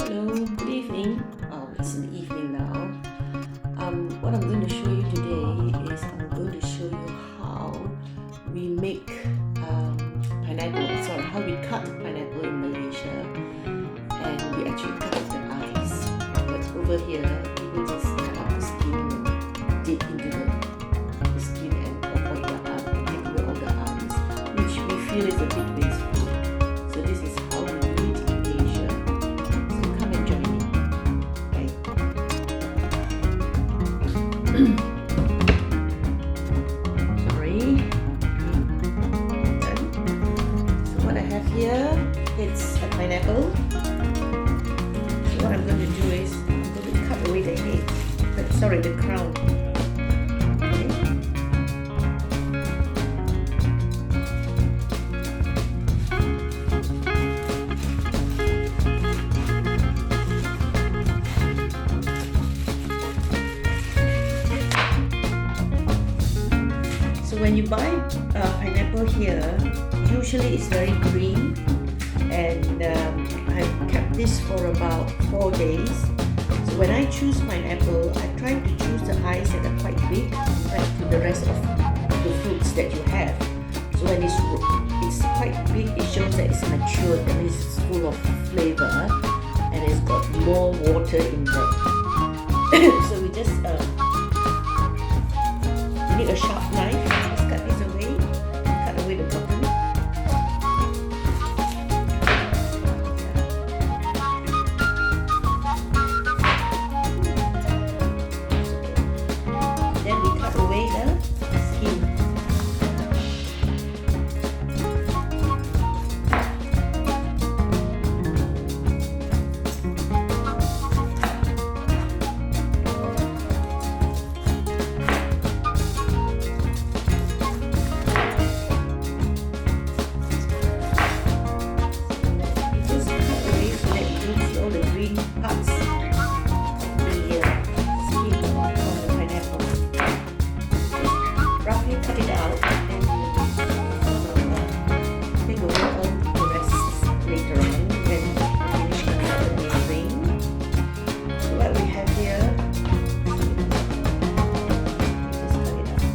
Hello, good evening. It's in the evening now. What I'm going to show you today is I'm going to show you how we make pineapple. Sorry, how we cut pineapple in Malaysia, and we actually cut off the eyes. But over here, people just cut out the skin and dig into the skin and take away all the eyes, which we feel is a bit wasteful. So this is how we do it in Asia. So come and join me. Okay. Sorry. Done. So what I have here, it's a pineapple. So what I'm going to do is I'm going to cut away the head. Sorry, the crown. Okay. So when you buy pineapple here, usually it's very green, and I've kept this for about 4 days. So when I choose pineapple, I try to choose the eyes that are quite big compared to the rest of the fruits that you have. So when it's quite big, it shows that it's mature, that means it's full of flavor and it's got more water in there. So we just you need a sharp knife. Just cut this away, cut away the bottom. Then we cut away the skin. Just cut away so that you don't see all the green parts of the skin on the pineapple. Just roughly cut it out, and then take away all the rest later on when you finish cutting out the main thing. So what we have here, just cut it out.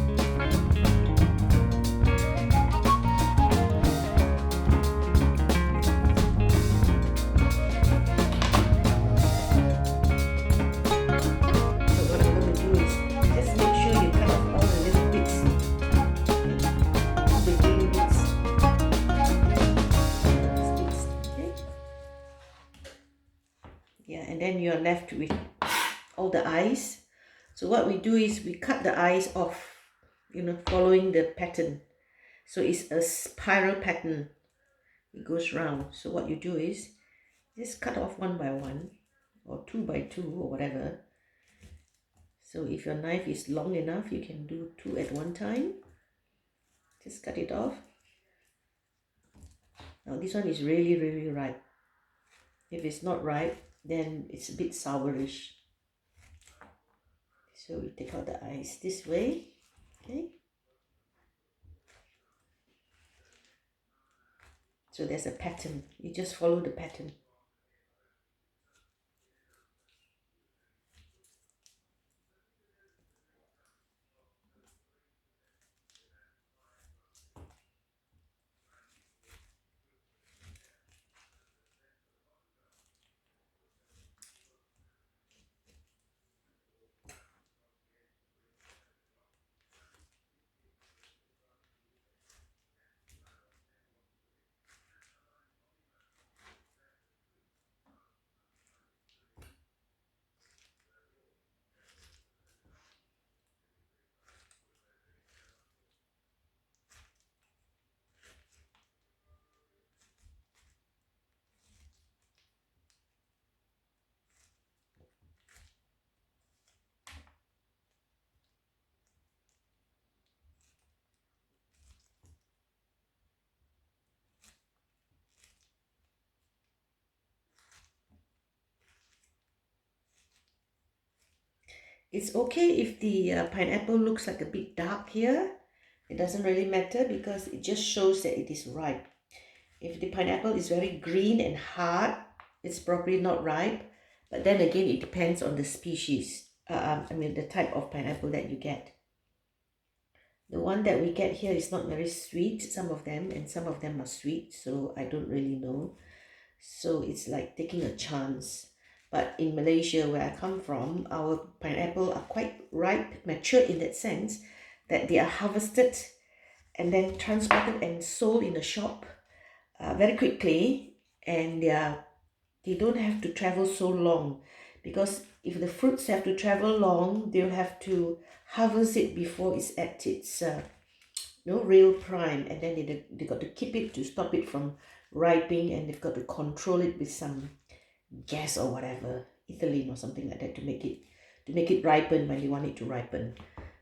So what I'm going to do is just make sure you cut off all the little bits, all the green bits, sticks, okay? Yeah, and then you're left with all the eyes. So what we do is we cut the eyes off, following the pattern. So it's a spiral pattern. It goes round. So what you do is just cut off one by one, or 2 by 2, or whatever. So if your knife is long enough, you can do 2 at one time. Just cut it off. Now this one is really, really ripe. If it's not ripe, then it's a bit sourish. So we take out the eyes this way, okay? So there's a pattern. You just follow the pattern. It's okay if the pineapple looks like a bit dark here. It doesn't really matter because it just shows that it is ripe. If the pineapple is very green and hard, it's probably not ripe. But then again, it depends on the species. The type of pineapple that you get. The one that we get here is not very sweet, some of them, and some of them are sweet, so I don't really know. So it's like taking a chance. But in Malaysia, where I come from, our pineapple are quite ripe, mature in that sense, that they are harvested and then transported and sold in the shop very quickly, and they don't have to travel so long, because if the fruits have to travel long, they'll have to harvest it before it's at its real prime, and then they got to keep it to stop it from ripening, and they've got to control it with some gas or whatever, ethylene or something like that, to make it ripen when they want it to ripen.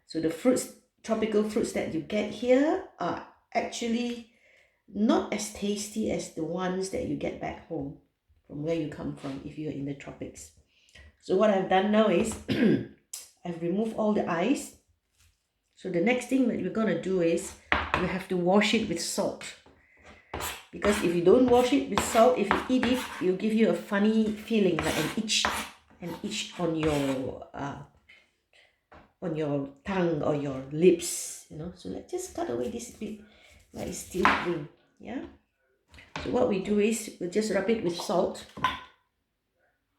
So the fruits, tropical fruits that you get here are actually not as tasty as the ones that you get back home from where you come from if you're in the tropics. So what I've done now is I've removed all the ice. So the next thing that we're going to do is we have to wash it with salt. Because if you don't wash it with salt, if you eat it, it'll give you a funny feeling, like an itch on your tongue or your lips, So let's just cut away this bit like it's still green, yeah. So what we do is we'll just rub it with salt.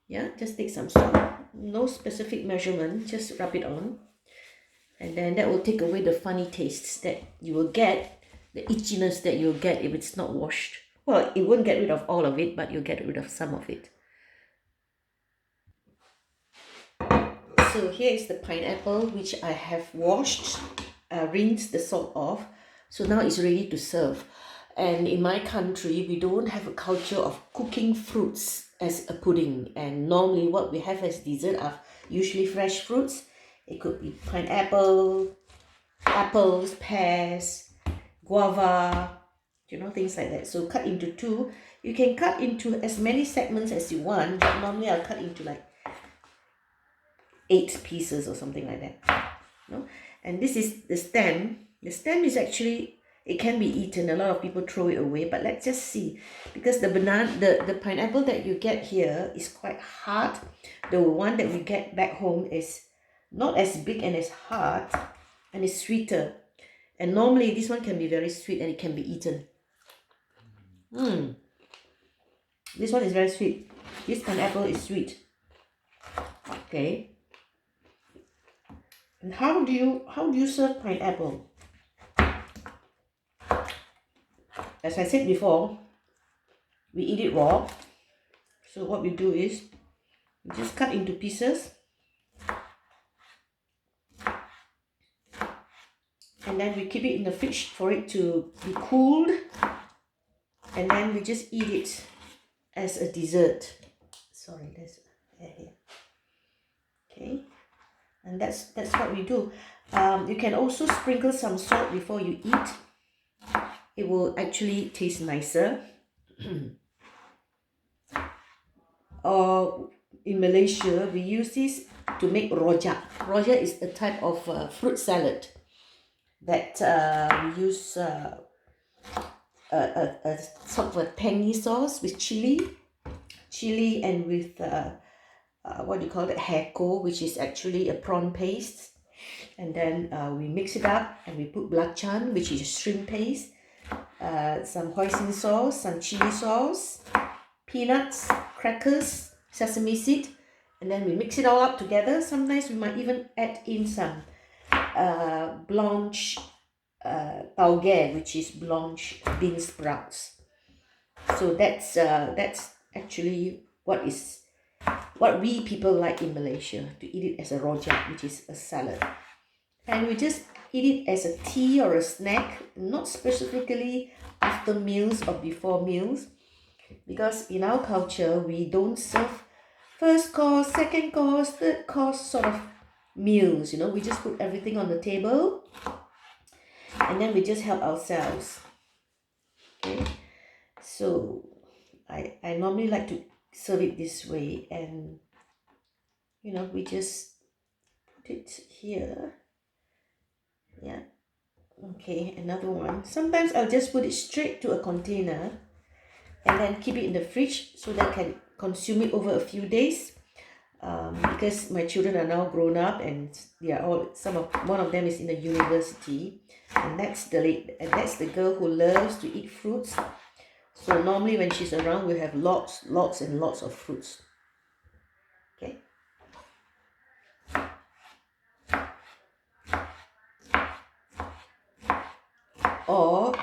Yeah, just take some salt. No specific measurement, just rub it on. And then that will take away the funny tastes that you will get, the itchiness that you'll get if it's not washed. Well, it won't get rid of all of it, but you'll get rid of some of it. So here is the pineapple, which I have washed, rinsed the salt off. So now it's ready to serve. And in my country, we don't have a culture of cooking fruits as a pudding. And normally what we have as dessert are usually fresh fruits. It could be pineapple, apples, pears, guava, things like that. So cut into two. You can cut into as many segments as you want, but normally I'll cut into like 8 pieces or something like that. And this is the stem. The stem is actually, it can be eaten. A lot of people throw it away, but let's just see, because the pineapple that you get here is quite hard. The one that we get back home is not as big and as hard, and it's sweeter. And normally this one can be very sweet and it can be eaten. This one is very sweet. This pineapple is sweet. Okay. And how do you serve pineapple? As I said before, we eat it raw. So what we do is we just cut into pieces, and then we keep it in the fridge for it to be cooled, and then we just eat it as a dessert. Sorry, there's hair here. Okay, and that's what we do. You can also sprinkle some salt before you eat. It will actually taste nicer. Or in Malaysia, we use this to make rojak. Rojak is a type of fruit salad that we use a sort of a tangy sauce with chili, and with what do you call it, heko, which is actually a prawn paste. And then we mix it up and we put belacan, which is shrimp paste, some hoisin sauce, some chili sauce, peanuts, crackers, sesame seed, and then we mix it all up together. Sometimes we might even add in some blanch tauge, which is blanch bean sprouts. So that's actually what we people like in Malaysia, to eat it as a rojak, which is a salad. And we just eat it as a tea or a snack, not specifically after meals or before meals, because in our culture we don't serve first course, second course, third course sort of meals. We just put everything on the table and then we just help ourselves. Okay, so I normally like to serve it this way, and we just put it here. Yeah. Okay, another one. Sometimes I'll just put it straight to a container and then keep it in the fridge so that consume it over a few days. Because my children are now grown up and they are all one of them is in the university, and that's the girl who loves to eat fruits. So normally when she's around, we have lots and lots of fruits. Okay. Or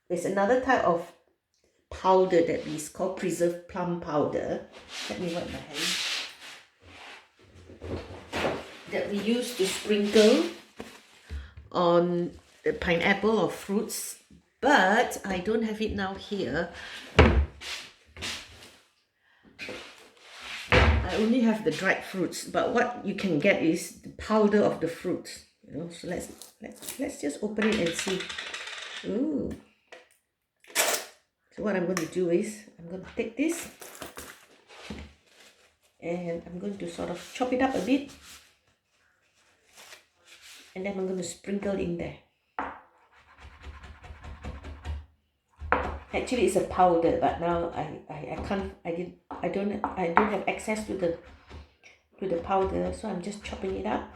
there's another type of powder that is called preserved plum powder. Let me wipe my hands. That we use to sprinkle on the pineapple or fruits, but I don't have it now here. I only have the dried fruits, but what you can get is the powder of the fruits. So let's just open it and see. Ooh. So what I'm going to do is I'm going to take this and I'm going to sort of chop it up a bit, and then I'm going to sprinkle in there. Actually, it's a powder, but now I don't have access to the powder, so I'm just chopping it up.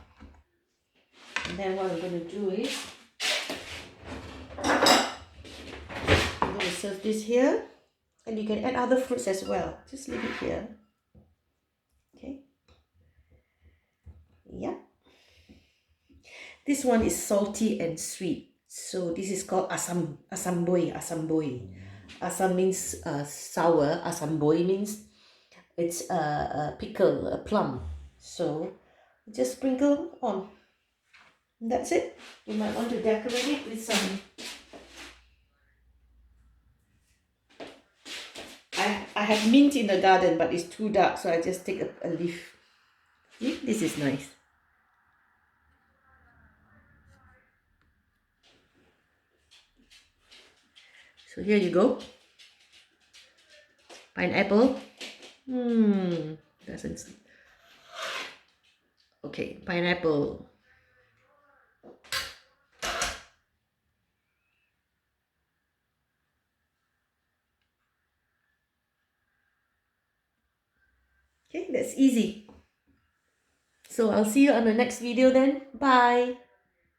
And then what I'm going to do is I'm going to serve this here, and you can add other fruits as well. Just leave it here. Okay. Yeah. This one is salty and sweet. So this is called asamboy. Asam means sour. Asamboy means it's a pickle, a plum. So just sprinkle on. And that's it. You might want to decorate it with some. I have mint in the garden, but it's too dark, so I just take a leaf. See? This is nice. So here you go. Pineapple. Doesn't. Okay, pineapple. Okay, that's easy. So I'll see you on the next video then. Bye.